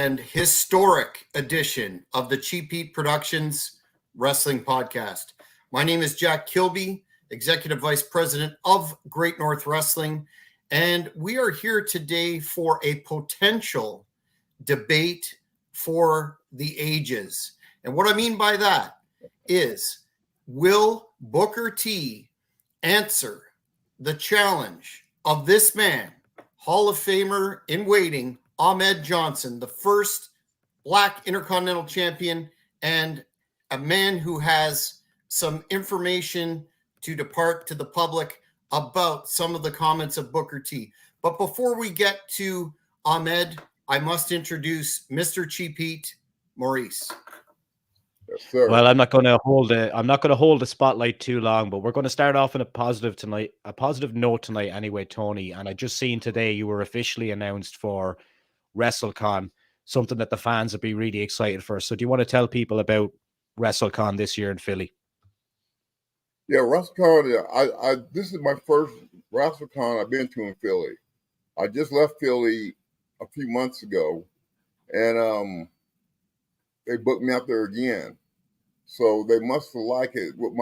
and historic edition of the Cheap Heat Productions Wrestling Podcast. My name is Jack Kilby, Executive Vice President of Great North Wrestling, and we are here today for a potential debate for the ages. And what I mean by that is, will Booker T answer the challenge of this man, Hall of Famer in waiting, Ahmed Johnson, the first Black Intercontinental Champion, and a man who has some information to depart to the public about some of the comments of Booker T. But before we get to Ahmed, I must introduce Mr. Cheap Heat, Maurice. Yes, sir. Well, I'm not going to hold the spotlight too long, but we're going to start off on a positive note tonight anyway, Tony. And I just seen today you were officially announced for WrestleCon, something that the fans would be really excited for. So do you want to tell people about WrestleCon this year in Philly? Yeah, WrestleCon, this is my first WrestleCon I've been to in Philly. I just left Philly a few months ago, and they booked me out there again. So they must have liked it with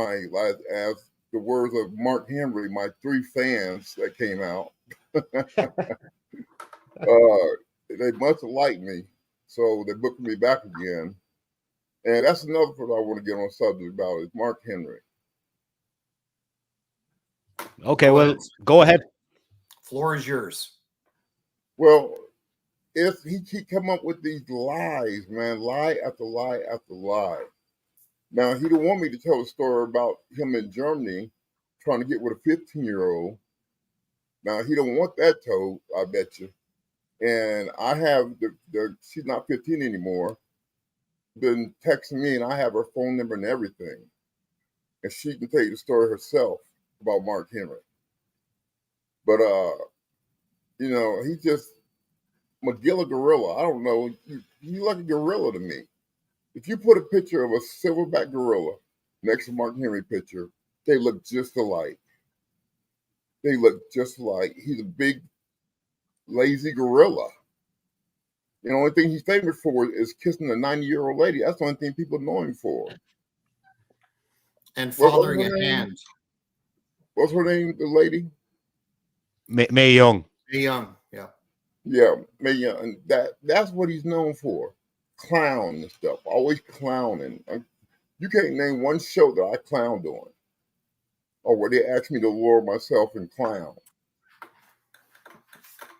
as the words of Mark Henry, my 3 fans that came out. They must have liked me, so they booked me back again. And that's another thing I want to get on subject about is Mark Henry. Okay, well, go ahead. Floor is yours. Well, if he keep coming up with these lies, man, lie after lie after lie. Now, he don't want me to tell a story about him in Germany trying to get with a 15-year-old. Now, he don't want that told, I bet you. And I have she's not 15 anymore, been texting me, and I have her phone number and everything. And she can tell you the story herself about Mark Henry. But, he's just McGilla gorilla. I don't know. He's like a gorilla to me. If you put a picture of a silverback gorilla next to Mark Henry picture, they look just alike. They look just alike. He's a big, lazy gorilla. The only thing he's famous for is kissing a 90-year-old lady. That's the only thing people know him for. And fathering a hand. What's her name, the lady? Mae Young. Mae Young, yeah. Yeah, Mae Young. And that's what he's known for. Clown and stuff. Always clowning. You can't name one show that I clowned on. Or where they asked me to lower myself and clown.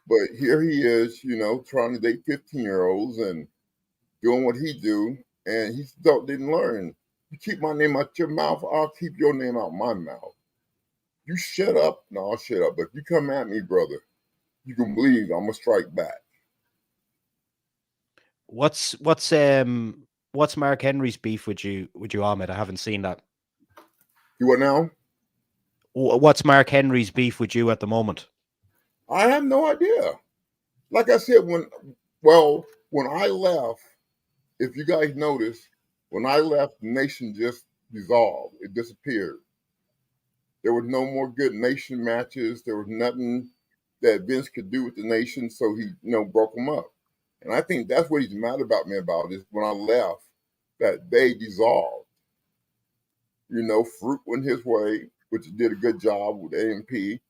But here he is, trying to date 15-year-olds and doing what he do, and he still didn't learn. You keep my name out your mouth, I'll keep your name out my mouth. You shut up, no, I'll shut up. But if you come at me, brother, you can believe I'm gonna strike back. What's Mark Henry's beef with you, Ahmed? I haven't seen that. You what now? What's Mark Henry's beef with you at the moment? I have no idea. Like I said, when I left, if you guys noticed, when I left, the nation just dissolved. It disappeared. There was no more good nation matches. There was nothing that Vince could do with the nation, so he, broke them up. And I think that's what he's mad about me about is when I left, that they dissolved. Fruit went his way, which did a good job with A&P.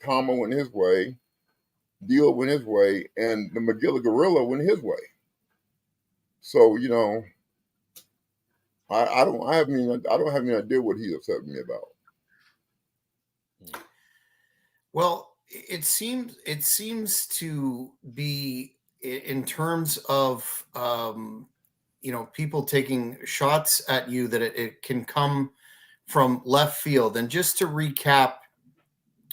Tama went his way, Deal went his way, and the McGilla gorilla went his way. So, I don't have any idea what he's upset with me about. Well, it seems to be in terms of people taking shots at you that it can come from left field. And just to recap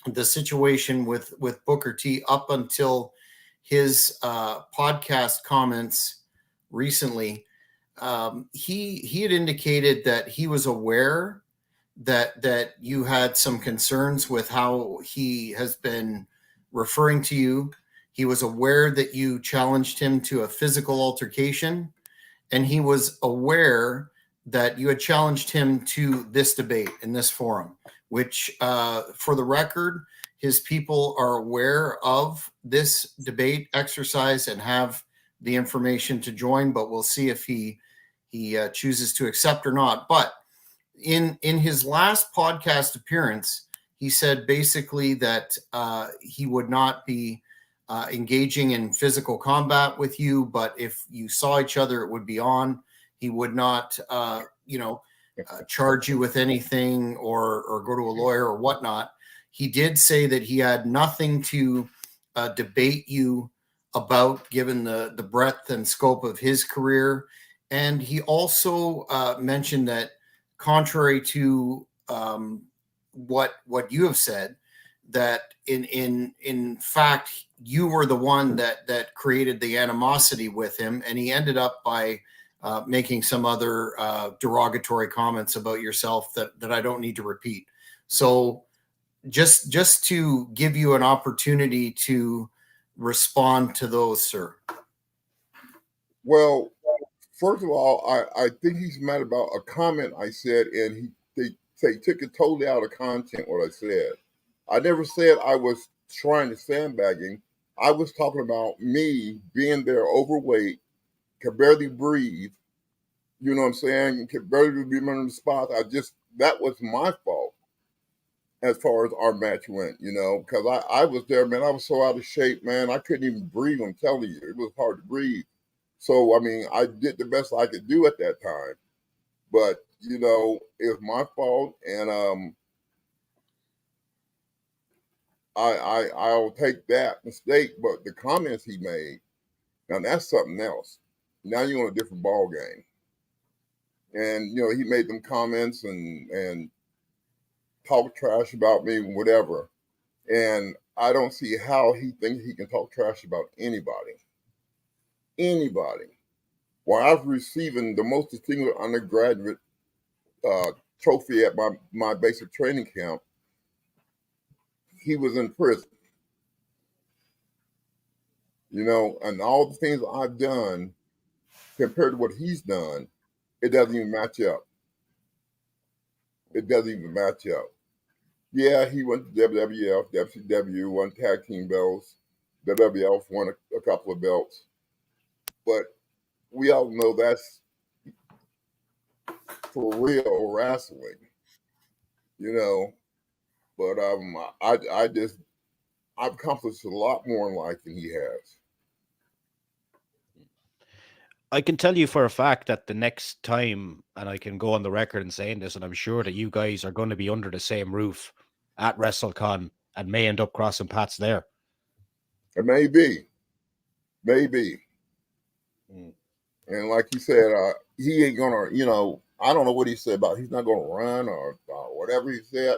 the situation with Booker T up until his podcast comments recently, he had indicated that he was aware that you had some concerns with how he has been referring to you. He was aware that you challenged him to a physical altercation, and he was aware that you had challenged him to this debate in this forum, which, for the record, his people are aware of this debate exercise and have the information to join, but we'll see if he chooses to accept or not. But in his last podcast appearance, he said basically that he would not be engaging in physical combat with you, but if you saw each other, it would be on. He would not, charge you with anything or go to a lawyer or whatnot. He did say that he had nothing to debate you about, given the breadth and scope of his career. And he also mentioned that, contrary to what you have said, that in fact you were the one that created the animosity with him, and he ended up by making some other derogatory comments about yourself that I don't need to repeat. So just to give you an opportunity to respond to those, sir. Well, first of all, I think he's mad about a comment I said, and they took it totally out of content what I said. I never said I was trying to sandbag him. I was talking about me being there overweight, could barely breathe. You know what I'm saying? Could barely be on the spot. That was my fault as far as our match went, because I was there, man. I was so out of shape, man. I couldn't even breathe. I'm telling you, it was hard to breathe. So, I mean, I did the best I could do at that time. But, it's my fault. And I'll take that mistake. But the comments he made, now that's something else. Now you're on a different ball game. And, he made them comments and talk trash about me, whatever. And I don't see how he thinks he can talk trash about anybody. Anybody. While I was receiving the most distinguished undergraduate trophy at my basic training camp, he was in prison. And all the things I've done compared to what he's done, it doesn't even match up. It doesn't even match up. Yeah, he went to WWF, WCW, won tag team belts. WWF won a couple of belts. But we all know that's for real wrestling, But I've accomplished a lot more in life than he has. I can tell you for a fact that the next time, and I can go on the record and saying this, and I'm sure that you guys are going to be under the same roof at WrestleCon and may end up crossing paths there. It may be. And like he said, he ain't gonna, I don't know what he said about he's not gonna run or whatever he said.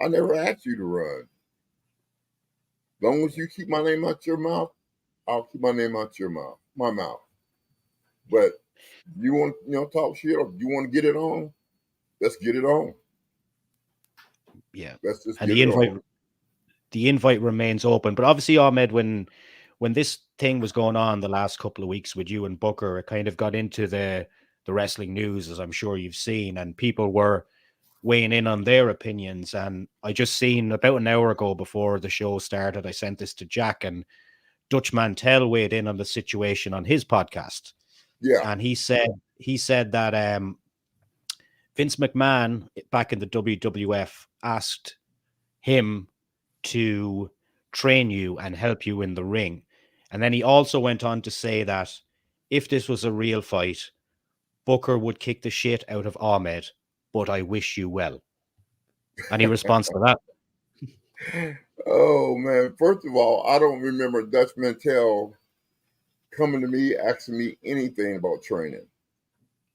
I never asked you to run. As long as you keep my name out your mouth, I'll keep my name out your mouth, my mouth. But you want, talk shit, or you want to get it on? Let's get it on. Yeah. Let's just And get it on. The invite remains open. But obviously, Ahmed, when this thing was going on the last couple of weeks with you and Booker, it kind of got into the wrestling news, as I'm sure you've seen, and people were weighing in on their opinions. And I just seen about an hour ago before the show started, I sent this to Jack, and Dutch Mantel weighed in on the situation on his podcast. Yeah. And he said that Vince McMahon back in the WWF asked him to train you and help you in the ring. And then he also went on to say that if this was a real fight, Booker would kick the shit out of Ahmed, but I wish you well. Any response to that? Oh, man. First of all, I don't remember Dutch Mantel coming to me asking me anything about training.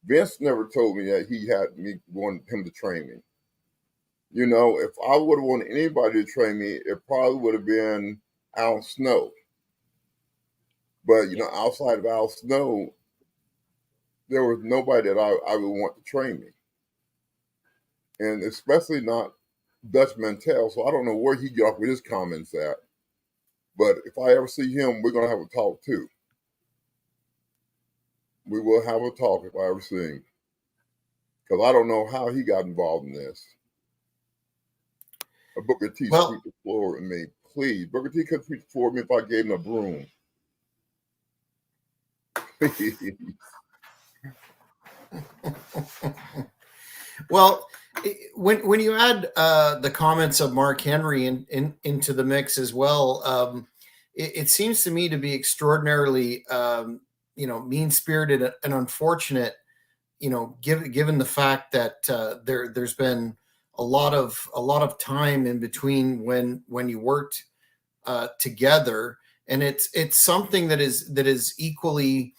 Vince never told me that he had me wanted him to train me. If I would have wanted anybody to train me, it probably would have been Al Snow. But, outside of Al Snow, there was nobody that I would want to train me. And especially not Dutch Mantel. So I don't know where he got off with his comments at. But if I ever see him, we're going to have a talk too. We will have a talk if I ever see him. Because I don't know how he got involved in this. Booker T sweep the floor with me. Please, Booker T could sweep the floor with me if I gave him a broom. Well, when you add the comments of Mark Henry into the mix as well, it seems to me to be extraordinarily, mean spirited and unfortunate. Given the fact that there's been a lot of time in between when you worked together, and it's something that is equally,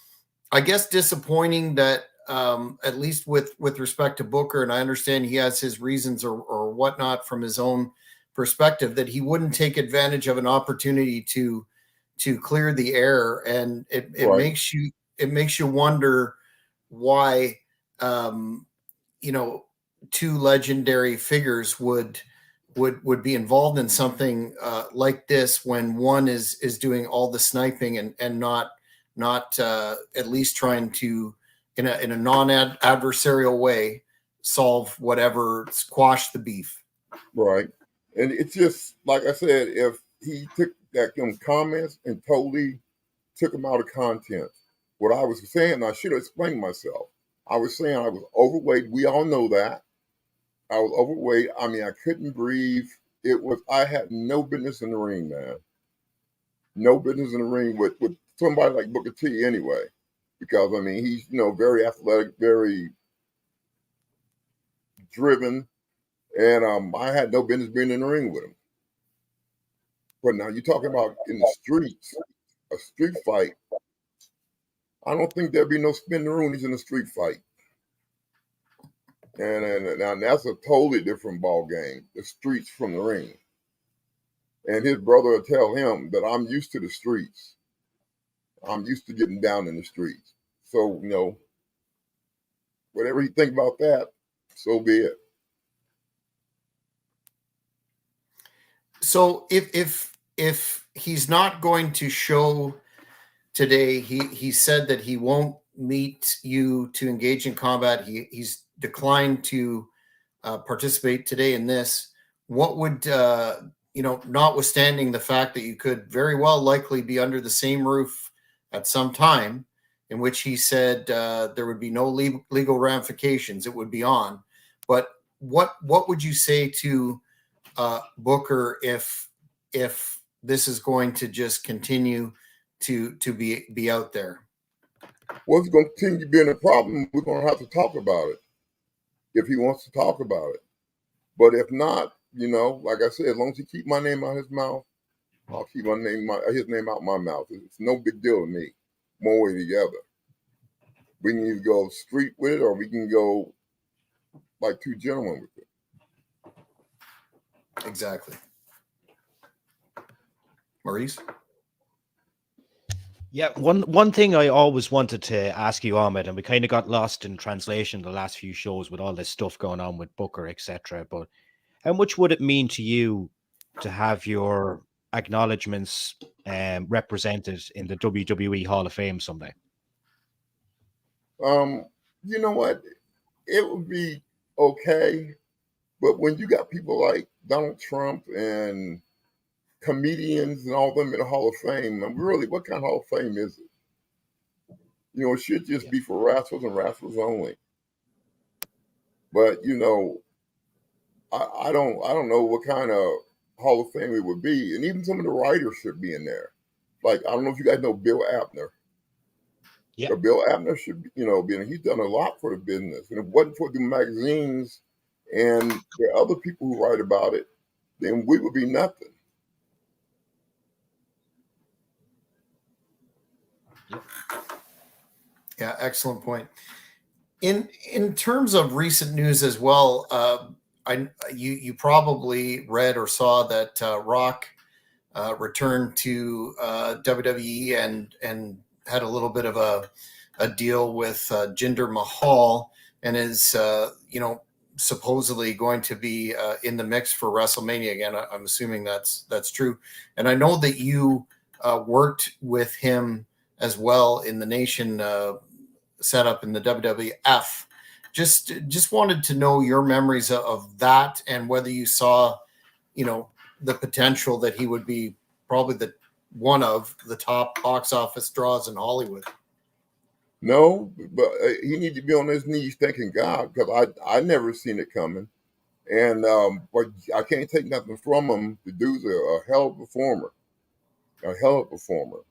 I guess, disappointing that at least with respect to Booker, and I understand he has his reasons or whatnot from his own perspective, that he wouldn't take advantage of an opportunity to clear the air, and it Right. makes you wonder why two legendary figures would be involved in something like this when one is doing all the sniping and not at least trying to in a non-adversarial way solve whatever, squash the beef. Right. And it's just like I said, if he took them comments and totally took them out of content, what I was saying, I should have explained myself. I was saying I was overweight. We all know that. I was overweight. I mean, I couldn't breathe. I had no business in the ring, man. No business in the ring with somebody like Booker T anyway. Because, I mean, he's, very athletic, very driven. And I had no business being in the ring with him. But now you're talking about in the streets, a street fight. I don't think there'd be no spin the roonies in a street fight. And that's a totally different ball game, the streets from the ring. And his brother will tell him that I'm used to the streets. I'm used to getting down in the streets. So, whatever you think about that, so be it. So if he's not going to show today, he said that he won't meet you to engage in combat. He's declined to participate today in this. What would notwithstanding the fact that you could very well likely be under the same roof at some time, in which he said there would be no legal ramifications, it would be on. But what would you say to Booker if this is going to just continue to be out there? Well, it's going to continue being a problem. We're going to have to talk about it if he wants to talk about it. But if not, like I said, as long as he keep my name out his mouth, I'll keep his name out my mouth. It's no big deal to me, one way or the other. We can either go street with it or we can go like two gentlemen with it. Exactly. Maurice? Yeah, one thing I always wanted to ask you, Ahmed, and we kind of got lost in translation the last few shows with all this stuff going on with Booker, etc. But how much would it mean to you to have your acknowledgements represented in the WWE Hall of Fame someday? You know what? It would be okay, but when you got people like Donald Trump and comedians and all them in the Hall of Fame, really, what kind of Hall of Fame is it? It should just be for wrestlers and wrestlers only. But I don't know what kind of Hall of Fame it would be, and even some of the writers should be in there. Like, I don't know if you guys know Bill Abner. Yeah. So Bill Abner should, be in. He's done a lot for the business, and if it wasn't for the magazines and the other people who write about it, then we would be nothing. Yeah, excellent point. In terms of recent news as well, you probably read or saw that Rock returned to WWE and had a little bit of a deal with Jinder Mahal, and is supposedly going to be in the mix for WrestleMania again. I'm assuming that's true, and I know that you worked with him as well in the Nation setup in the WWF. Just wanted to know your memories of that, and whether you saw, the potential that he would be probably one of the top box office draws in Hollywood. No, but he needs to be on his knees thanking God because I never seen it coming. And but I can't take nothing from him. The dude's a hell of a performer, a hell of a performer.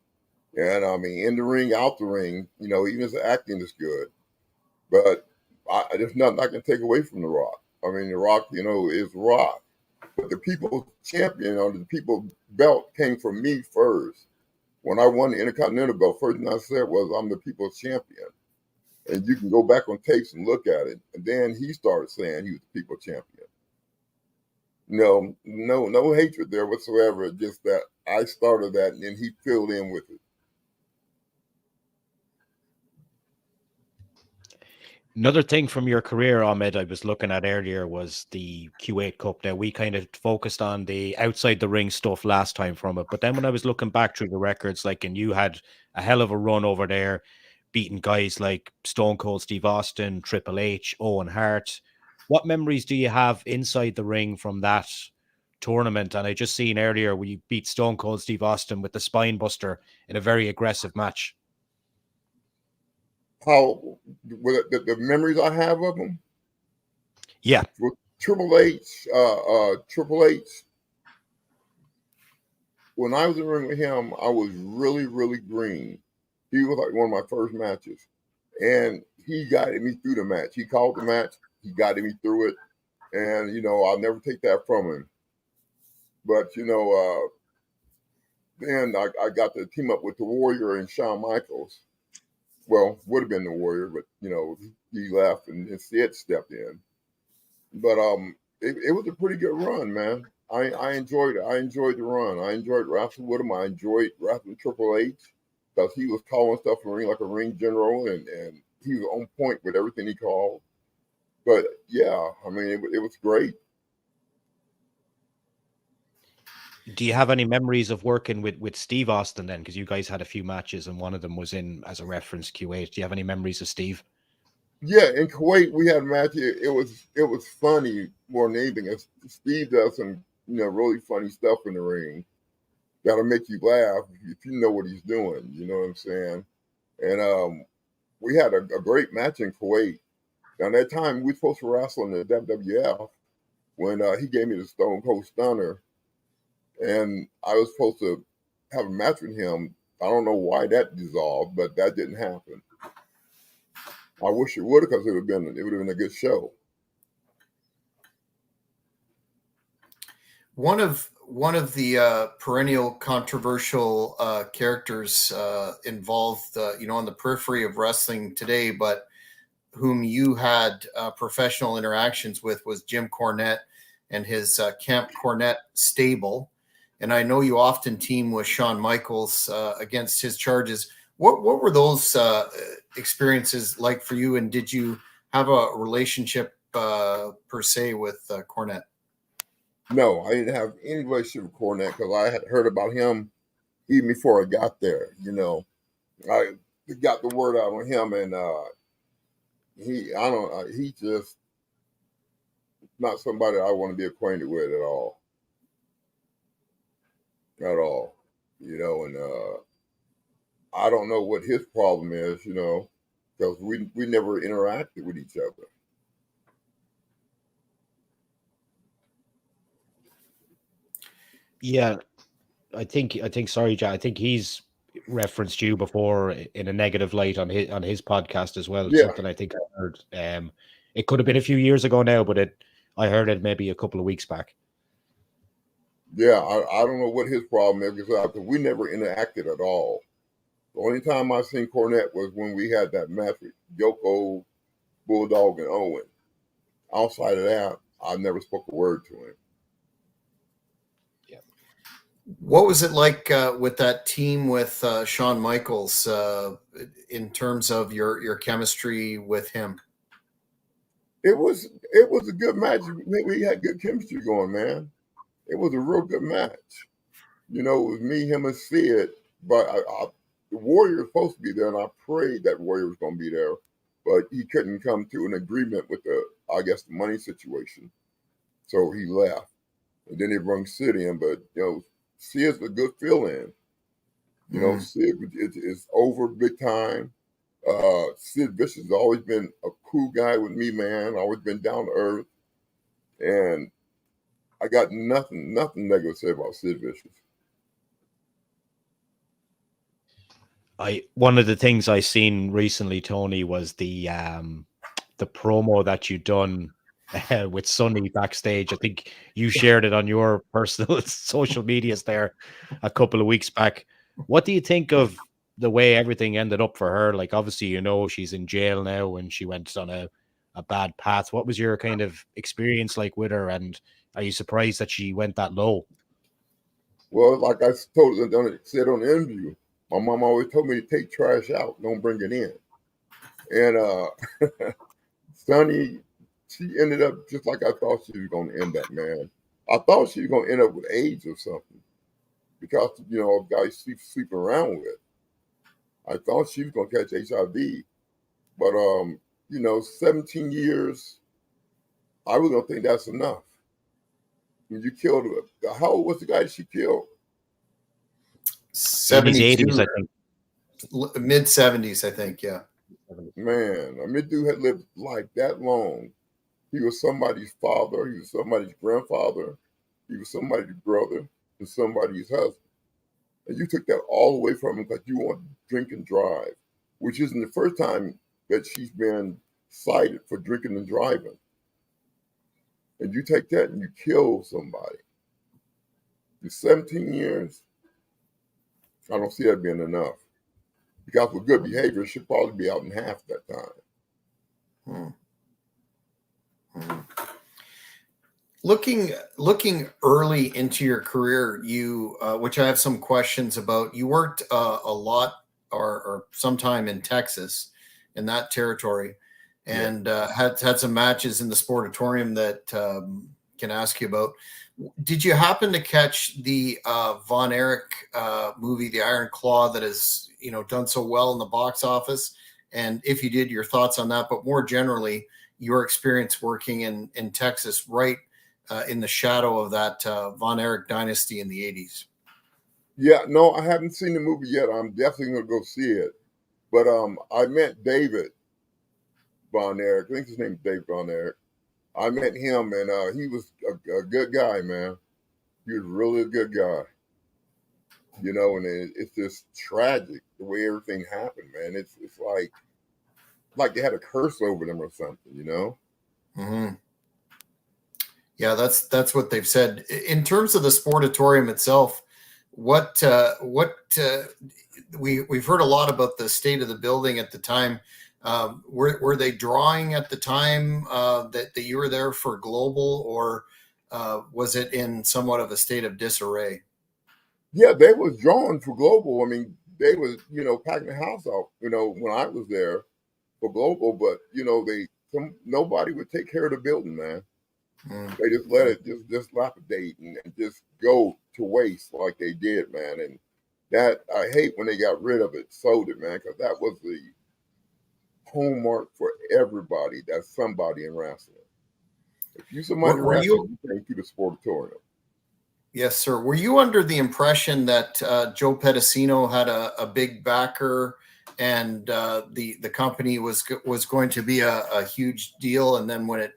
And I mean, in the ring, out the ring, even his acting is good. But there's nothing I can take away from The Rock. I mean, The Rock, is Rock. But the people's champion, or the people's belt, came from me first. When I won the Intercontinental belt, first thing I said was, "I'm the people's champion." And you can go back on tapes and look at it. And then he started saying he was the people's champion. No hatred there whatsoever. Just that I started that, and then he filled in with it. Another thing from your career, Ahmed, I was looking at earlier was the Q8 Cup. Now, we kind of focused on the outside the ring stuff last time from it. But then when I was looking back through the records, and you had a hell of a run over there, beating guys like Stone Cold Steve Austin, Triple H, Owen Hart. What memories do you have inside the ring from that tournament? And I just seen earlier where you beat Stone Cold Steve Austin with the spine buster in a very aggressive match. How the memories I have of him? Yeah. With Triple H, when I was in the ring with him, I was really, really green. He was like one of my first matches. And he guided me through the match. He called the match, he guided me through it. And, I'll never take that from him. But, then I got to team up with the Warrior and Shawn Michaels. Well, would have been the Warrior, but, he left and Sid stepped in. But it was a pretty good run, man. I enjoyed it. I enjoyed the run. I enjoyed wrestling with him. I enjoyed wrestling Triple H because he was calling stuff in the ring like a ring general, and he was on point with everything he called. But yeah, I mean, it was great. Do you have any memories of working with Steve Austin then? Because you guys had a few matches and one of them was in as a reference Q8. Do you have any memories of Steve? Yeah, in Kuwait we had a match. It was funny more than anything. Steve does some really funny stuff in the ring that'll make you laugh if you know what he's doing. You know what I'm saying? And we had a great match in Kuwait. Now that time we were supposed to wrestle in the WWF when he gave me the Stone Cold Stunner, and I was supposed to have a match with him. I don't know why that dissolved, but that didn't happen. I wish it would have, because it would have been a good show. One of the perennial controversial characters involved, on the periphery of wrestling today, but whom you had professional interactions with, was Jim Cornette and his Camp Cornette stable. And I know you often team with Shawn Michaels against his charges. What were those experiences like for you? And did you have a relationship per se with Cornette? No, I didn't have any relationship with Cornette because I had heard about him even before I got there. I got the word out on him, and he's just not somebody I want to be acquainted with at all. At all. And I don't know what his problem is, because we never interacted with each other. Yeah, I think sorry, Jack. I think he's referenced you before in a negative light on his podcast as well. It's Yeah. something I think I heard. It could have been a few years ago now, but I heard it maybe a couple of weeks back. Yeah, I don't know what his problem is because we never interacted at all. The only time I seen Cornette was when we had that match with Yoko, Bulldog, and Owen. Outside of that, I never spoke a word to him. Yeah. What was it like with that team with Shawn Michaels in terms of your chemistry with him? It was a good match. We had good chemistry going, man. It was a real good match. It was me, him, and Sid. But the Warrior was supposed to be there, and I prayed that Warrior was going to be there. But he couldn't come to an agreement with the money situation. So he left. And then they brought Sid in. But, Sid's a good fill-in. Sid is over big time. Sid Vicious has always been a cool guy with me, man. Always been down to earth, and I got nothing negative to say about Sid Vicious. One of the things I seen recently, Tony, was the promo that you done with Sonny backstage. I think you shared it on your personal social medias there a couple of weeks back. What do you think of the way everything ended up for her? Like, obviously, you know, she's in jail now and she went on a bad path. What was your kind of experience like with her? And are you surprised that she went that low? Well, like I said on the interview, my mom always told me to take trash out, don't bring it in. And Sonny, she ended up just like I thought she was going to end up, man. I thought she was going to end up with AIDS or something because, you know, guys sleeping around with. I thought she was going to catch HIV. But, you know, 17 years, I was going to think that's enough. When you killed her, how old was the guy she killed? In his 72, 80s, I think. mid 70s, I think. Yeah. Man, I mean, dude had lived life that long. He was somebody's father. He was somebody's grandfather. He was somebody's brother and somebody's husband. And you took that all away from him because you want to drink and drive, which isn't the first time that she's been cited for drinking and driving. And you take that and you kill somebody. In 17 years, I don't see that being enough. Because with good behavior, it should probably be out in half that time. Looking early into your career, you which I have some questions about. You worked a lot or sometime in Texas, in that territory, and had some matches in the Sportatorium that can ask you about. Did you happen to catch the Von Erich movie, The Iron Claw, that has done so well in the box office? And if you did, your thoughts on that, but more generally, your experience working in Texas, right in the shadow of that Von Erich dynasty in the 80s. Yeah, no, I haven't seen the movie yet. I'm definitely going to go see it. But I met David Von Erich. I think his name is Dave Von Erich. I met him, and he was a good guy, man. He was really a good guy. You know, and it's just tragic the way everything happened, man. It's like they had a curse over them or something, you know? Mm-hmm. Yeah, that's what they've said. In terms of the Sportatorium itself, we've heard a lot about the state of the building at the time. Were they drawing at the time that you were there for Global, or was it in somewhat of a state of disarray? Yeah, they was drawing for Global. I mean, they was, packing the house out, when I was there for Global, but nobody would take care of the building, man. They just let it just lapidate and just go to waste like they did, man. And that I hate when they got rid of it, sold it, man, because that was the hallmark for everybody. That's somebody in wrestling. If you somebody in wrestling, you came to the Sportatorium. Yes, sir. Were you under the impression that Joe Pedicino had a big backer and the company was going to be a huge deal, and then when it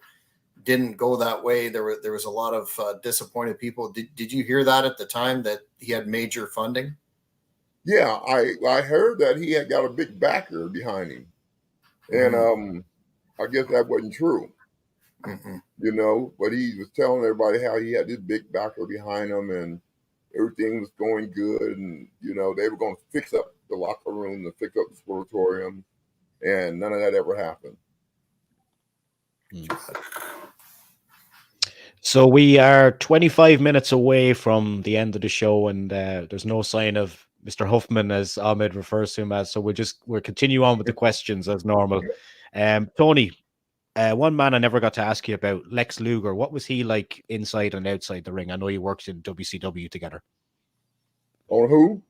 didn't go that way, there was a lot of disappointed people? Did you hear that at the time, that he had major funding? Yeah, I heard that he had got a big backer behind him, and I guess that wasn't true. But he was telling everybody how he had this big backer behind him and everything was going good, and they were going to fix up the locker room and fix up the Sportatorium, and none of that ever happened. So we are 25 minutes away from the end of the show, and there's no sign of Mr. Huffman, as Ahmed refers to him as. So we'll continue on with the questions as normal. Tony, one man I never got to ask you about, Lex Luger. What was he like inside and outside the ring? I know you worked in WCW together. On who?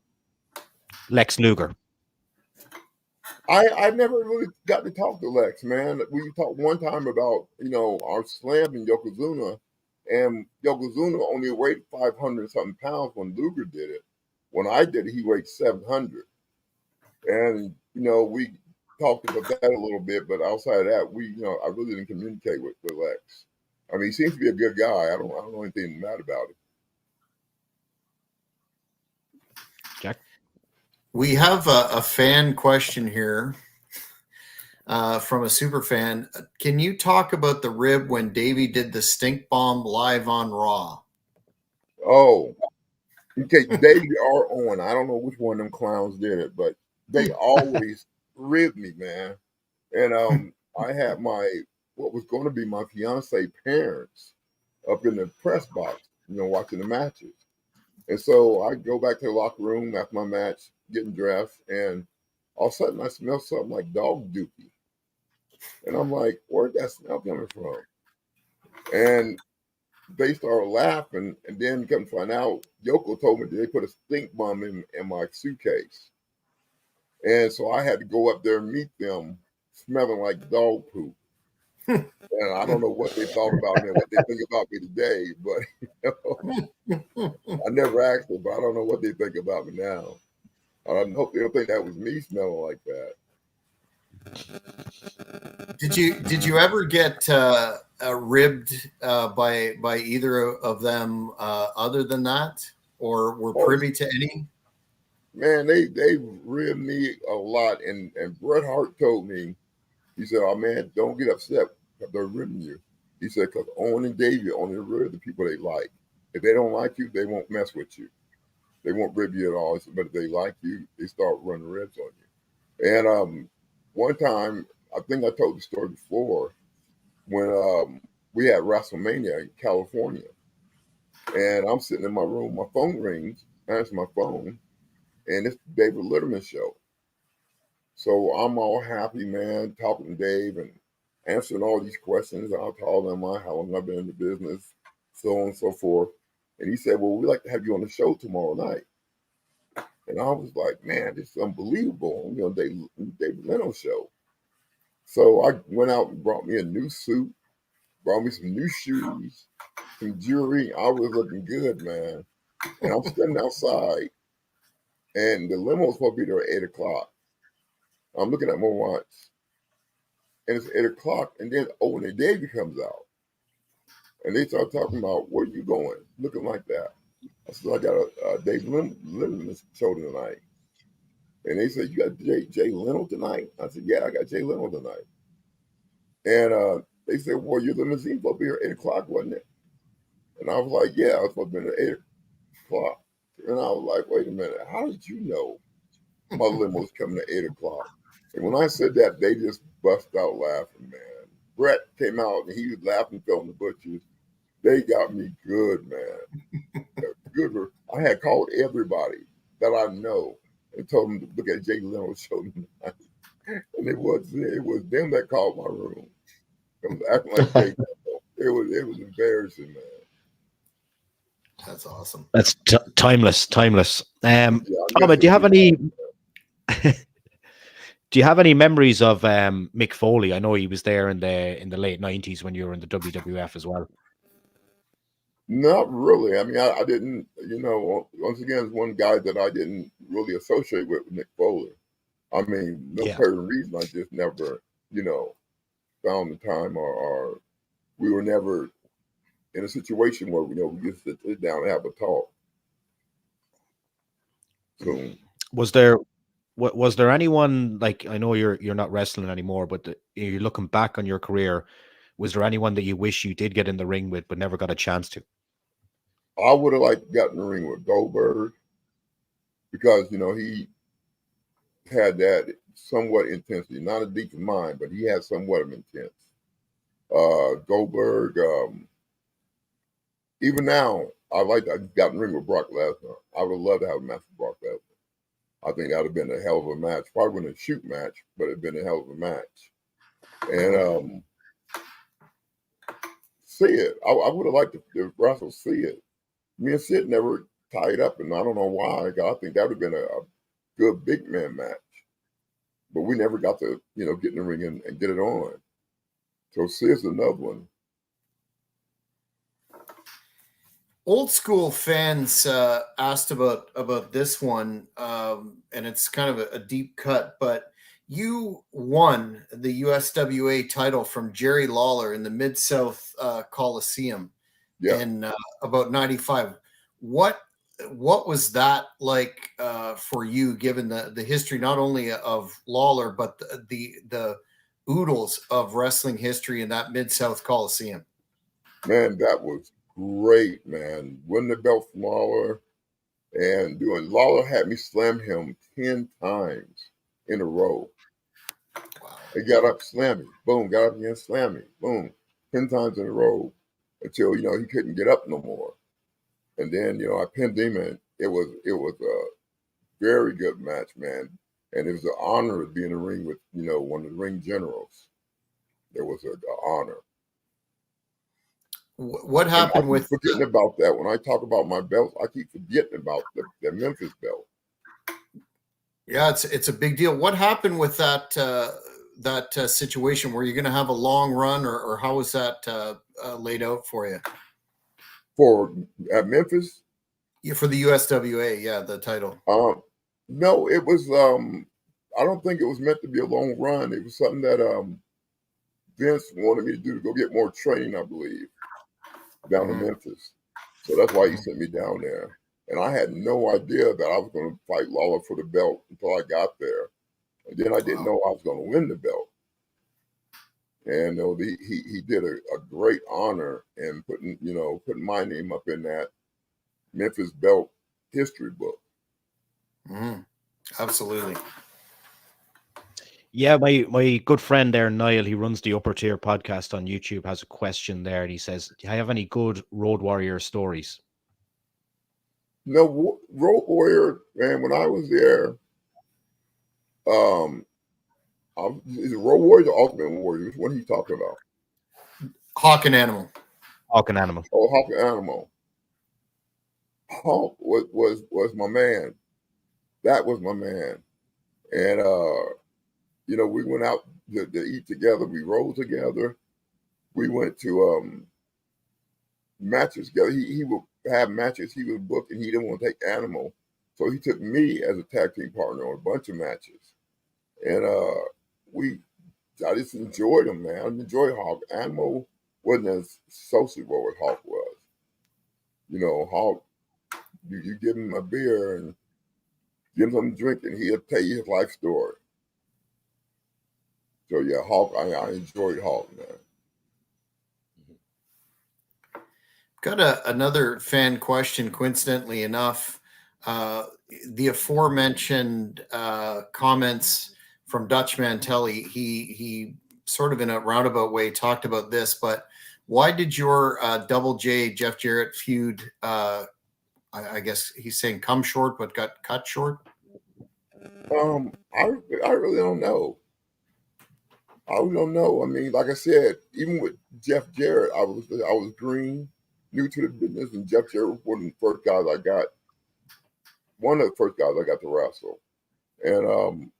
Lex Luger. I never really got to talk to Lex, man. We talked one time about, our slam in Yokozuna, and Yokozuna only weighed 500 something pounds when Luger did it. When I did it, he weighed 700. And, we talked about that a little bit, but outside of that, I really didn't communicate with Lex. I mean, he seems to be a good guy. I don't know anything bad about it. Jack? We have a fan question here from a super fan. Can you talk about the rib when Davey did the stink bomb live on Raw? Oh, okay, Davey or Owen. I don't know which one of them clowns did it, but they always rib me, man. And I had what was going to be my fiance parents up in the press box, watching the matches. And so I go back to the locker room after my match, getting dressed, and all of a sudden I smell something like dog dookie. And I'm like, where'd that smell coming from? And they started laughing, and then come to find out, Yoko told me that they put a stink bomb in my suitcase. And so I had to go up there and meet them smelling like dog poop. And I don't know what they thought about me and what they think about me today, but I never asked them, but I don't know what they think about me now. I hope they don't think that was me smelling like that. Did you ever get ribbed by either of them other than that, or were privy to any? Man, they ribbed me a lot, and Bret Hart told me, he said, "Oh man, don't get upset if they're ribbing you." He said, "Because Owen and Davey only rib the people they like. If they don't like you, they won't mess with you. They won't rib you at all. But if they like you, they start running ribs on you." And one time, I think I told the story before, when we had WrestleMania in California, and I'm sitting in my room, my phone rings, I answer my phone, and it's David Letterman show. So I'm all happy, man, talking to Dave and answering all these questions. I'll tell them how long I've been in the business, so on and so forth. And he said, "Well, we'd like to have you on the show tomorrow night." And I was like, "Man, this is unbelievable. David Leno show." So I went out and brought me a new suit, brought me some new shoes, some jewelry. I was looking good, man. And I'm standing outside, and the limo was supposed to be there at 8 o'clock. I'm looking at my watch, and it's 8 o'clock, and then Owen and Davey comes out. And they start talking about, "Where you going? Looking like that." I said, "I got a Dave Letterman show tonight." And they said, "You got Jay Leno tonight?" I said, "Yeah, I got Jay Leno tonight." And they said, "Well, your limousine supposed to be here at 8 o'clock, wasn't it?" And I was like, "Yeah, I was supposed to be here at 8 o'clock." And I was like, "Wait a minute, how did you know my limo was coming at 8 o'clock?" And when I said that, they just bust out laughing, man. Brett came out, and he was laughing, filling the butchers. They got me good, man. Good. I had called everybody that I know and told them to look at Jay Leno's show tonight. And it was them that called my room. I was acting like Jay Leno. It was embarrassing, man. That's awesome. That's timeless. Ahmed, Yeah, do you have any? Do you have any memories of Mick Foley? I know he was there in the late 90s when you were in the WWF as well. Not really. I mean, I didn't, once again, it's one guy that I didn't really associate with Mick Foley. I mean, no certain reason, I just never, found the time or we were never in a situation where, we just sit down and have a talk. So was there anyone, like, I know you're not wrestling anymore, but you're looking back on your career, was there anyone that you wish you did get in the ring with but never got a chance to? I would have liked to get in the ring with Goldberg because, he had that somewhat intensity, not a deep mind, but he had somewhat of intense. Goldberg, even now, I got in the ring with Brock Lesnar. I would have loved to have a match with Brock Lesnar. I think that would have been a hell of a match. Probably wasn't a shoot match, but it'd been a hell of a match. And Sid, I would have liked to wrestle Sid. Me and Sid never tied up, and I don't know why. I think that would have been a good big man match. But we never got to, get in the ring and get it on. So Sid's another one. Old school fans asked about this one, and it's kind of a deep cut. But You won the USWA title from Jerry Lawler in the Mid-South Coliseum Yeah, in about 95. What was that like for you, given the history not only of Lawler but the oodles of wrestling history in that Mid-South Coliseum? man, that was great, man. Winning the belt from Lawler and doing Lawler had me slam him 10 times in a row. Wow. He got up, slam me, boom, got up again, slam me, boom, 10 times in a row until, he couldn't get up no more. And then, I pinned him, and it was a very good match, man. And it was an honor to be in the ring with, one of the ring generals. It was an honor. What And I happened keep with forgetting about that. When I talk about my belts, I keep forgetting about the Memphis belt. yeah, it's a big deal. What happened with that situation? Were you going to have a long run, or how was that laid out for you? For at Memphis, Yeah, for the USWA, yeah, the title. no, it was I don't think it was meant to be a long run. It was something that Vince wanted me to do to go get more training, I believe, down in Mhm. Memphis. So that's why he sent me down there. And I had no idea that I was going to fight Lawler for the belt until I got there. And then I didn't Wow. know I was going to win the belt. And he did a great honor in putting my name up in that Memphis belt history book. Mhm. Absolutely. Yeah, my good friend there, Niall, he runs the Upper Tier podcast on YouTube, has a question there, and he says, "Do you have any good Road Warrior stories?" No, Road Warrior, man, when I was there, um, is it Road Warrior or Ultimate Warrior? What are you talking about? Hawk and Animal. Hawk and Animal. Oh, Hawk and Animal. Hawk was my man. That was my man. And we went out to eat together. We rode together. We went to matches together. He would have matches he would book, and he didn't want to take Animal, so he took me as a tag team partner on a bunch of matches. And I just enjoyed him, man. I enjoyed Hawk. Animal wasn't as sociable as Hawk was. Hawk, you give him a beer and give him something to drink, and he'll tell you his life story. So yeah, Hawk, I enjoyed Hawk, man. Got another fan question, coincidentally enough. Uh, the aforementioned comments from Dutch Mantelli, he sort of in a roundabout way talked about this, but why did your Double J Jeff Jarrett feud, I guess he's saying come short, but got cut short? I really don't know. I really don't know. I mean, like I said, even with Jeff Jarrett, I was green, new to the business, and Jeff Jarrett was one of the first guys I got to wrestle. And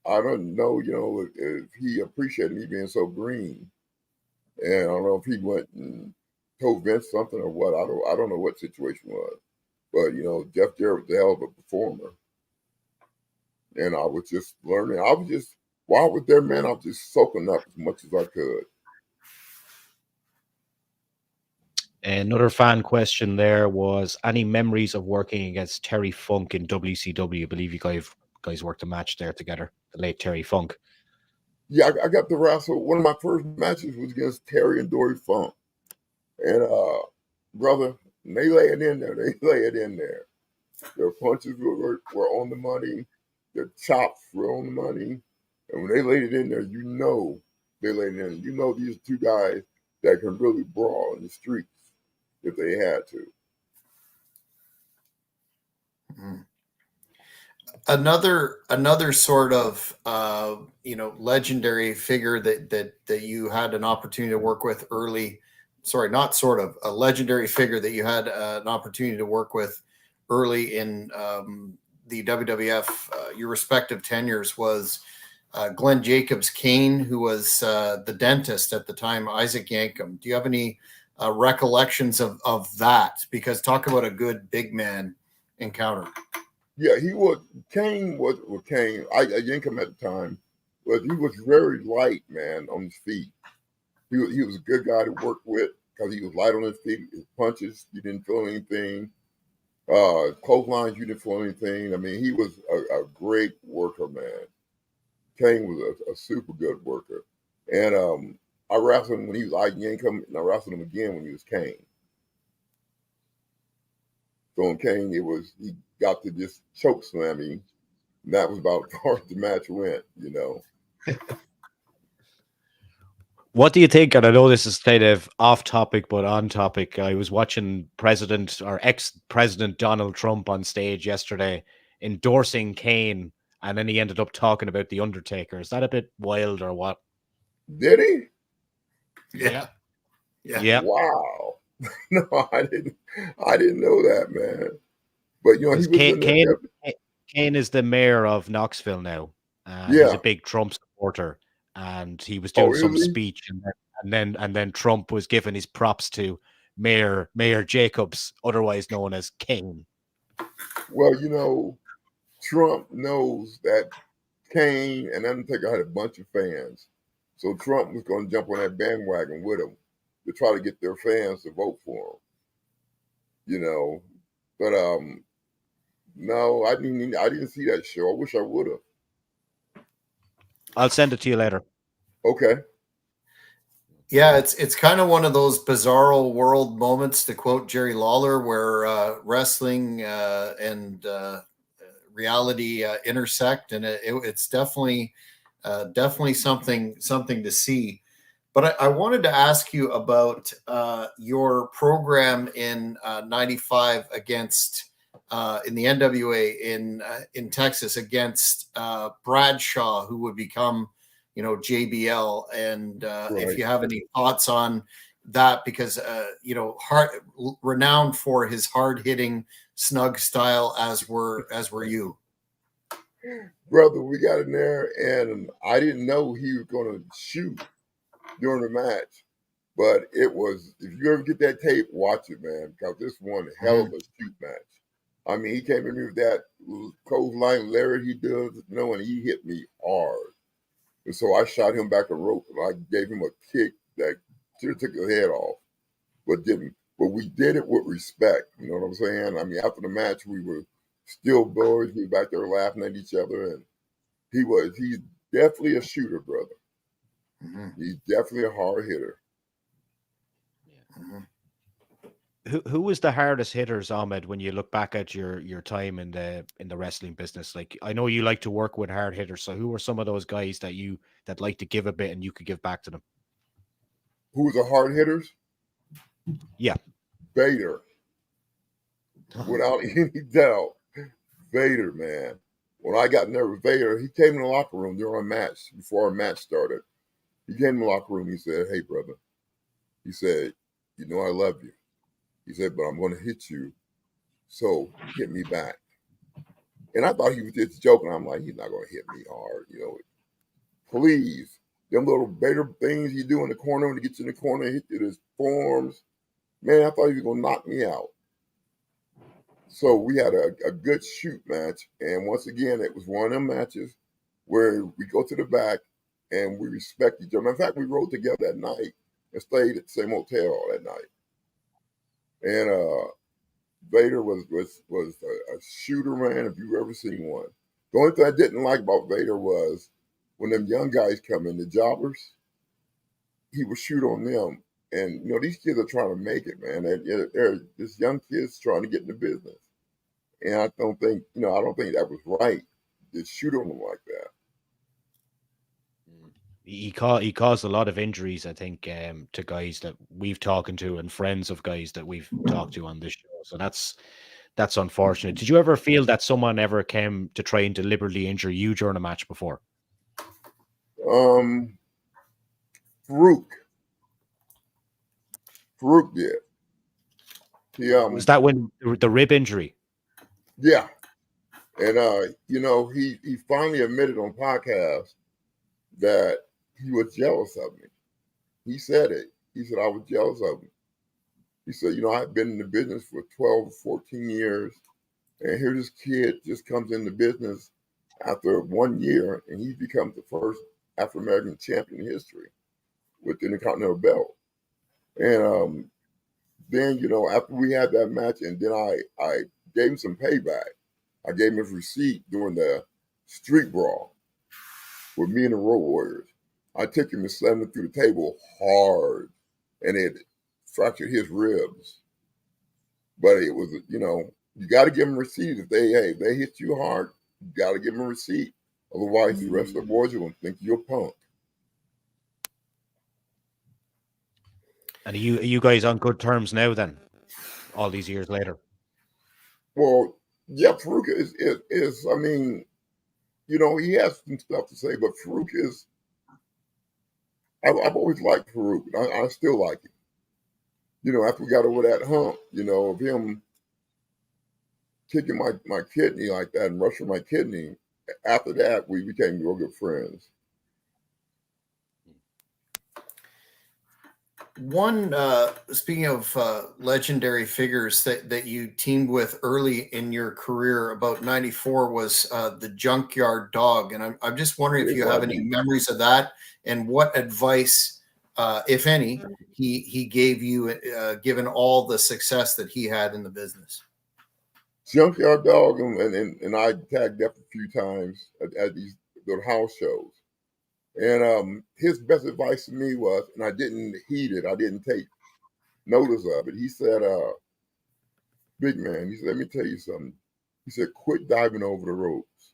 I don't know, if he appreciated me being so green. And I don't know if he went and told Vince something or what. I don't know what the situation was. But Jeff Jarrett was a hell of a performer. And I was just learning. While I was there, man, I was just soaking up as much as I could. Another fan question there was, any memories of working against Terry Funk in WCW? I believe you guys worked a match there together, the late Terry Funk. Yeah, I got to wrestle. One of my first matches was against Terry and Dory Funk. And brother, they lay it in there. They lay it in there. Their punches were on the money. Their chops were on the money. And when they laid it in there, they laid it in. These are two guys that can really brawl in the streets if they had to. Mm. Another sort of legendary figure that you had an opportunity to work with early. Sorry, not sort of a legendary figure that you had an opportunity to work with early in the WWF. Your respective tenures was Glenn Jacobs Kane, who was the dentist at the time, Isaac Yankum. Do you have any recollections of that? Because talk about a good big man encounter. Yeah, he was. Kane was Kane. I yanked him at the time. but he was very light, man, on his feet. He was a good guy to work with because he was light on his feet. His punches, you didn't feel anything. Clotheslines, you didn't feel anything. I mean, he was a great worker, man. Kane was a super good worker. And I wrestled him when he was Ike Yankum, and I wrestled him again when he was Kane. So in Kane, he got to just choke slam him. And that was about as far as the match went, you know. What do you think? And I know this is kind of off topic, but on topic. I was watching President or ex-President Donald Trump on stage yesterday endorsing Kane, and then he ended up talking about The Undertaker. Is that a bit wild or what? Did he? Yeah. Yeah. Wow. No, I didn't know that, man. But you know, he was in there. Kane is the mayor of Knoxville now. Yeah. He's a big Trump supporter, and he was Oh, doing some is he? speech, and then Trump was giving his props to Mayor Jacobs, otherwise known as Kane. Well, you know, Trump knows that Kane and Undertaker had a bunch of fans. So Trump was going to jump on that bandwagon with him to try to get their fans to vote for him. You know, but no, I didn't see that show. I wish I would have. I'll send it to you later. Okay. Yeah, it's kind of one of those bizarro world moments, to quote Jerry Lawler, where wrestling and reality intersect, and it's definitely something to see. But I wanted to ask you about your program in '95 against in the NWA in Texas against Bradshaw, who would become, you know, JBL. And if you have any thoughts on that, because you know, renowned for his hard hitting, snug style, as were you. Brother, we got in there, and I didn't know he was going to shoot during the match. But it was, if you ever get that tape, watch it, man, because this one hell of a shoot match. I mean, he came in with that clothesline Larry he does, you know, and he hit me hard. And so I shot him back a rope, and I gave him a kick that should have took his head off, but didn't. But we did it with respect, you know what I'm saying? I mean, after the match, we were still boys. We were back there laughing at each other, and he's definitely a shooter, brother. He's definitely a hard hitter. Who was the hardest hitters, Ahmed, when you look back at your time in the wrestling business? Like, I know you like to work with hard hitters, so who were some of those guys that like to give a bit and you could give back to them? Who was the hard hitters? Yeah. Vader. Without any doubt. Vader, man. When I got in there with Vader, he came in the locker room during a match, before our match started. He came in the locker room, he said, "Hey, brother." He said, "You know I love you." He said, "But I'm going to hit you, so hit me back." And I thought he was just joking. I'm like, he's not going to hit me hard, you know. Please. Them little Vader things he do in the corner, when he gets in the corner and hit you with his forearms. Man, I thought he was going to knock me out. So we had a good shoot match. And once again, it was one of them matches where we go to the back and we respect each other. In fact, we rode together that night and stayed at the same hotel that night. And Vader was a shooter, man, if you've ever seen one. The only thing I didn't like about Vader was when them young guys come in, the jobbers, he would shoot on them. And, you know, these kids are trying to make it, man. They're just young kids trying to get in the business. And I don't think that was right to shoot on them like that. He caused a lot of injuries, I think, to guys that we've talked to and friends of guys that we've talked to on this show. So that's unfortunate. Did you ever feel that someone ever came to try and deliberately injure you during a match before? Farouk did. Was that when the rib injury? Yeah. And you know, he finally admitted on podcast that he was jealous of me. He said it. He said, "I was jealous of him." He said, "You know, I've been in the business for 12, 14 years, and here this kid just comes in the business after 1 year, and he becomes the first African American champion in history with the Intercontinental belt. And then, you know, after we had that match, and then I gave him some payback. I gave him his receipt during the street brawl with me and the Road Warriors. I took him and slammed him through the table hard, and it fractured his ribs. But it was, you know, you got to give them a receipt. If they hit you hard, you got to give them a receipt. Otherwise, the rest of the boys are going to think you're a punk. And are you guys on good terms now then, all these years later? Well, yeah, Farouk is I mean, you know, he has some stuff to say, but Farouk is, I've always liked Farouk. I still like him. You know, after we got over that hump, you know, of him kicking my kidney like that and rushing my kidney, after that, we became real good friends. One, speaking of legendary figures that you teamed with early in your career, about 94, was the Junkyard Dog. And I'm just wondering if you have any memories of that and what advice, if any, he gave you, given all the success that he had in the business. Junkyard Dog and I tagged up a few times at these house shows. And his best advice to me was, and I didn't heed it, I didn't take notice of it. He said, big man, he said, let me tell you something. He said, quit diving over the ropes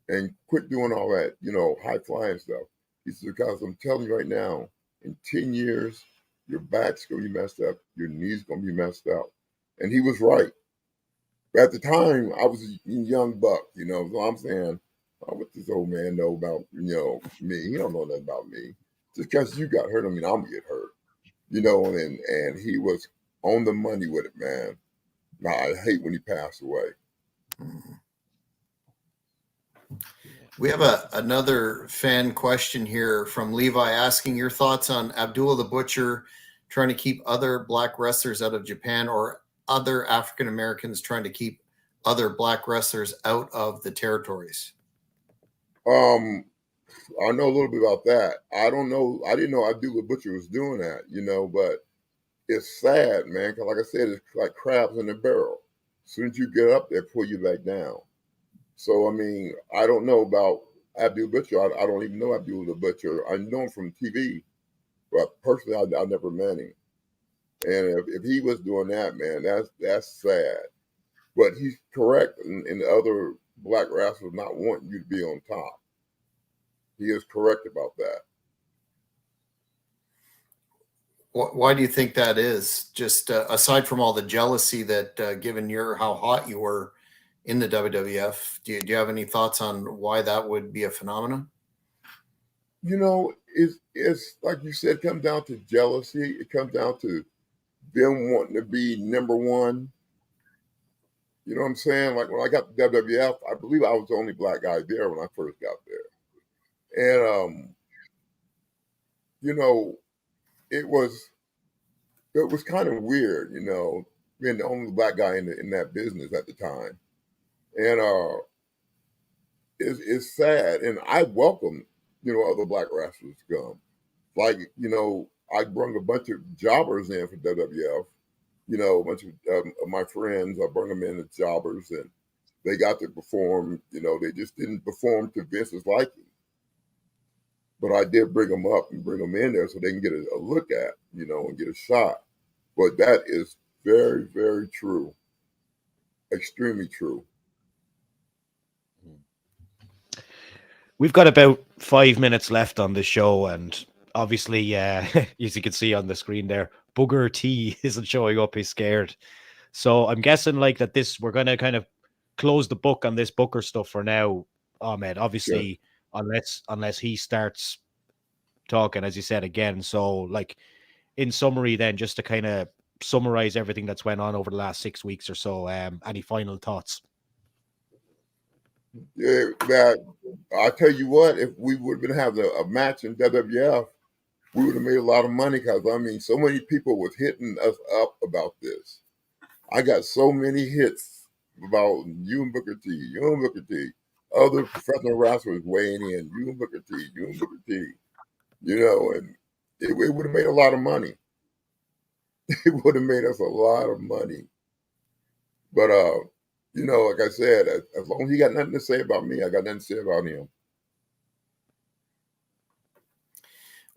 and quit doing all that, you know, high flying stuff. He said, because I'm telling you right now, in 10 years, your back's going to be messed up, your knees going to be messed up. And he was right. But at the time, I was a young buck, you know, so I'm saying, oh, what this old man know about, you know, me? He don't know nothing about me. Just because you got hurt, I mean, I'm gonna get hurt. You know, and he was on the money with it, man. Now, I hate when he passed away. We have another fan question here from Levi asking your thoughts on Abdullah the Butcher trying to keep other black wrestlers out of Japan, or other African Americans trying to keep other black wrestlers out of the territories. I know a little bit about that. I don't know. I didn't know Abdullah Butcher was doing that, you know, but it's sad, man, because like I said, it's like crabs in a barrel. As soon as you get up, they pull you back down. So, I mean, I don't know about Abdullah Butcher. I don't even know Abdullah Butcher. I know him from TV, but personally, I never met him. And if he was doing that, man, that's sad. But he's correct in the other black wrestlers not wanting you to be on top. He is correct about that. Why do you think that is? Just aside from all the jealousy that, given how hot you were in the WWF, do you have any thoughts on why that would be a phenomenon? You know, it's like you said, it comes down to jealousy. It comes down to them wanting to be number one. You know what I'm saying? Like when I got to WWF, I believe I was the only black guy there when I first got there. And you know, it was kind of weird, you know, being the only black guy in that business at the time. And it's sad. And I welcome, you know, other black wrestlers to come. Like, you know, I brought a bunch of jobbers in for WWF. You know, a bunch of my friends, I brought them in as jobbers, and they got to perform. You know, they just didn't perform to Vince's liking. But I did bring them up and bring them in there so they can get a look at, you know, and get a shot. But that is very, very true. Extremely true. We've got about 5 minutes left on the show, and obviously, as you can see on the screen there, Booger T isn't showing up. He's scared. So I'm guessing like that we're going to kind of close the book on this Booker stuff for now, Ahmed. Obviously, unless he starts talking, as you said again. So like in summary, then just to kind of summarize everything that's went on over the last 6 weeks or so, any final thoughts? Yeah, that I tell you what, if we would have been having a match in WWF, we would have made a lot of money, because I mean, so many people was hitting us up about this. I got so many hits about you and Booker T, other professional wrestlers weighing in, you and Booker T, you and Booker T, you know, and it would have made a lot of money. It would have made us a lot of money. But you know, like I said, as long as he got nothing to say about me, I got nothing to say about him.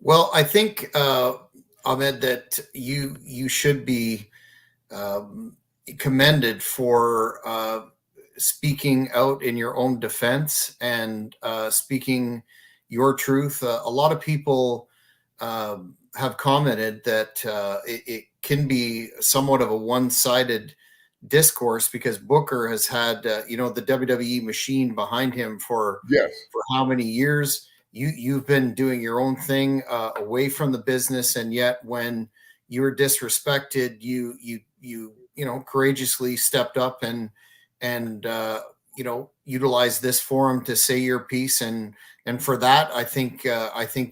Well, I think, Ahmed, that you should be commended for speaking out in your own defense and speaking your truth. A lot of people have commented that it can be somewhat of a one-sided discourse because Booker has had the WWE machine behind him for Yes. how many years. You've been doing your own thing away from the business, and yet when you were disrespected, you courageously stepped up and utilized this forum to say your piece, and for that I think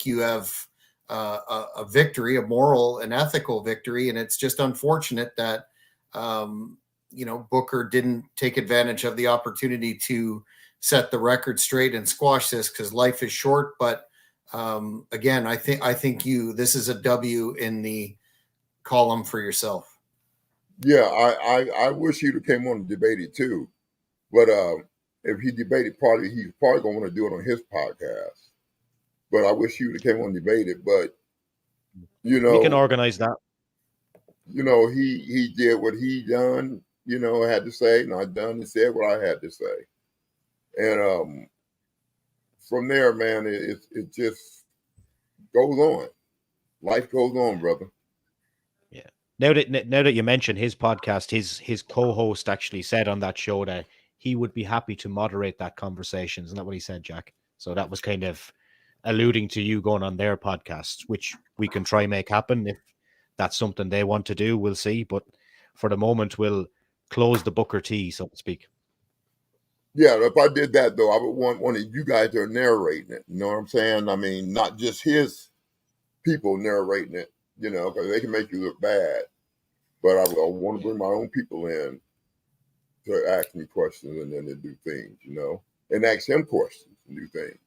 you have a victory, a moral and ethical victory, and it's just unfortunate that Booker didn't take advantage of the opportunity to set the record straight and squash this, because life is short. But again, I think this is a W in the column for yourself. Yeah, I wish he'd have came on and debated too. But if he debated, he's probably gonna want to do it on his podcast. But I wish he would have came on and debated. But we can organize that. He did what he done, had to say, and I done and said what I had to say. And from there, man, it just goes on. Life goes on, brother. Yeah. Now that you mentioned his podcast, his co-host actually said on that show that he would be happy to moderate that conversation. Isn't that what he said, Jack? So that was kind of alluding to you going on their podcast, which we can try make happen. If that's something they want to do, we'll see. But for the moment, we'll close the Booker T, so to speak. Yeah, if I did that, though, I would want one of you guys to narrating it. You know what I'm saying? I mean, not just his people narrating it, because they can make you look bad. But I want to bring my own people in to ask me questions and then to do things, and ask him questions and do things.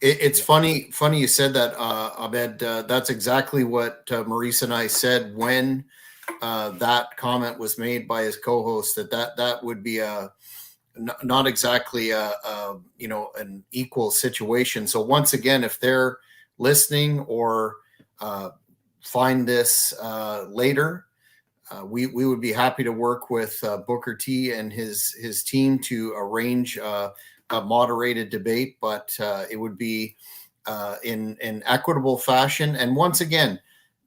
It's funny you said that, Ahmed. That's exactly what Maurice and I said when that comment was made by his co-host, that would be not exactly an equal situation. So once again, if they're listening or find this later, we would be happy to work with Booker T and his team to arrange a moderated debate, but it would be in equitable fashion. And once again,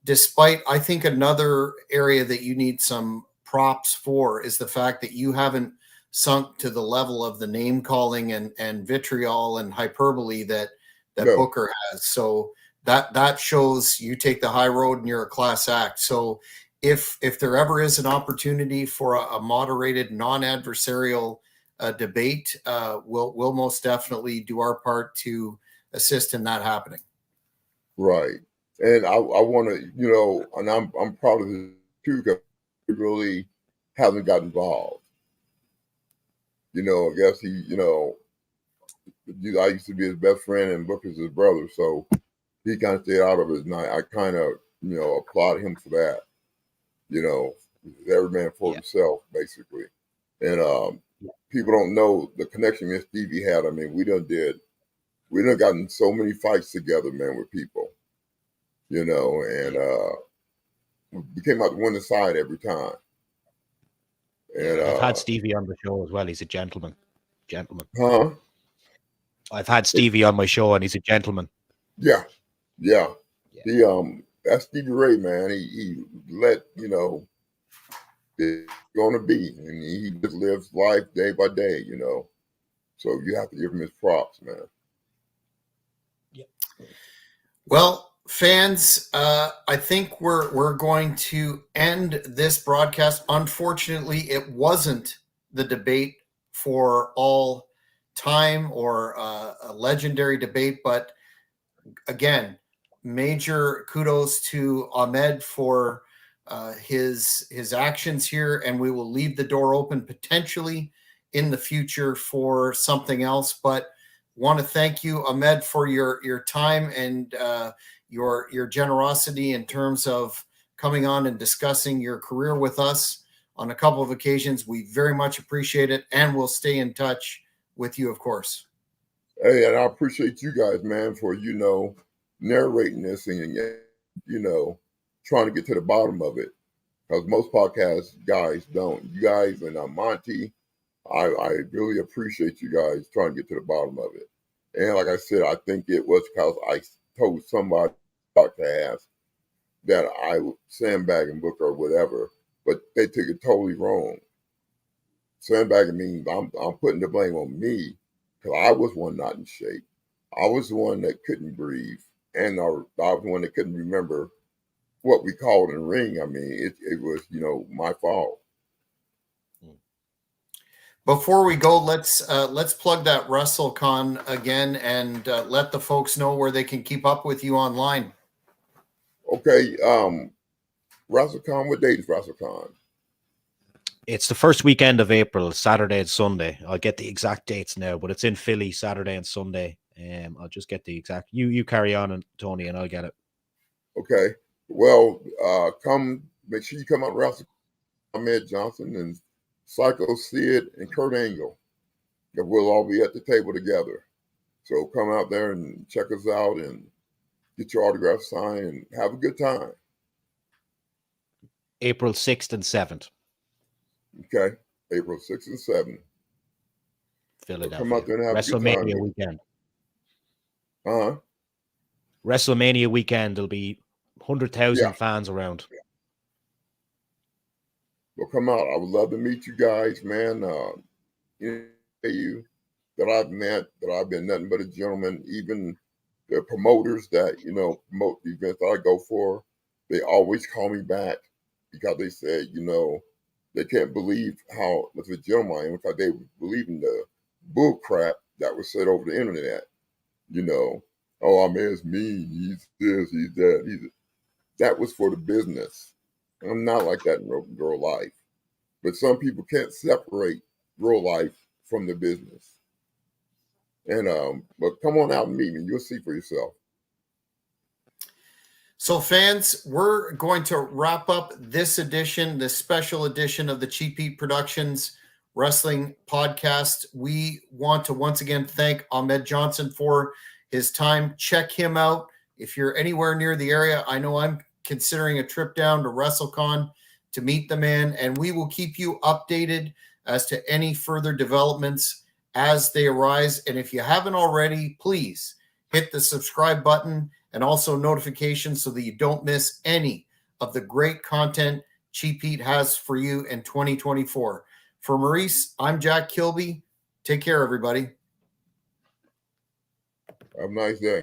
despite, I think another area that you need some props for is the fact that you haven't sunk to the level of the name calling and vitriol and hyperbole that No. Booker has. So that shows you take the high road and you're a class act. So if there ever is an opportunity for a moderated, non-adversarial debate, we'll most definitely do our part to assist in that happening. Right. And I want to, and I'm proud of this too, because he really hasn't got involved. I guess he, I used to be his best friend and Booker's his brother, so he kind of stayed out of it. And I kind of, applaud him for that. Every man for himself, basically. And people don't know the connection me and Stevie had. I mean, we done gotten so many fights together, man, with people, and we came out the winning side every time. And I've had Stevie on the show as well. He's a gentleman. Huh? I've had Stevie on my show, and he's a gentleman. Yeah. He that's Stevie Ray, man. He let it's gonna be, and he just lives life day by day, So you have to give him his props, man. Yeah. Well, fans, I think we're going to end this broadcast. Unfortunately, it wasn't the debate for all time or a legendary debate, but again, major kudos to Ahmed for his actions here, and we will leave the door open potentially in the future for something else. But want to thank you, Ahmed, for your time and your generosity in terms of coming on and discussing your career with us on a couple of occasions. We very much appreciate it, and we'll stay in touch with you, of course. Hey, and I appreciate you guys, man, for, narrating this and, trying to get to the bottom of it. Because most podcast guys don't. You guys and Monty, I really appreciate you guys trying to get to the bottom of it. And like I said, I think it was because I told somebody to ask that I would sandbagging book or whatever, but they took it totally wrong. Sandbagging means I'm putting the blame on me because I was one not in shape. I was the one that couldn't breathe, and I was the one that couldn't remember what we called in the ring. I mean, it was, my fault. Before we go, let's plug that WrestleCon again and let the folks know where they can keep up with you online. Okay, WrestleCon, what date is WrestleCon? It's the first weekend of April, Saturday and Sunday. I'll get the exact dates now, but it's in Philly, Saturday and Sunday. I'll just get the exact. You carry on, and Tony, and I'll get it. Okay. Well, make sure you come out WrestleCon. Ahmed Johnson and Psycho Sid and Kurt Angle. We'll all be at the table together. So come out there and check us out and get your autograph signed and have a good time. April 6th and 7th. Okay. April 6th and 7th. Philadelphia. So come out there and have a good time. WrestleMania weekend. Uh-huh. WrestleMania weekend. There'll be 100,000 fans around. Well, come out. I would love to meet you guys, man. You that I've met, that I've been nothing but a gentleman. Even the promoters that, promote the events that I go for, they always call me back because they said, they can't believe how much of a gentleman I am because they believe in the bull crap that was said over the internet. Oh, I mean, it's mean. He's this, he's that. That was for the business. I'm not like that in real life. But some people can't separate real life from the business. And but come on out and meet me. You'll see for yourself. So fans, we're going to wrap up this special edition of the Cheap Heat Productions Wrestling Podcast. We want to once again thank Ahmed Johnson for his time. Check him out. If you're anywhere near the area, I know I'm considering a trip down to WrestleCon to meet the man, and we will keep you updated as to any further developments as they arise. And if you haven't already, please hit the subscribe button and also notifications so that you don't miss any of the great content Cheap Heat has for you in 2024. For Maurice, I'm Jack Kilby. Take care, everybody. Have a nice day.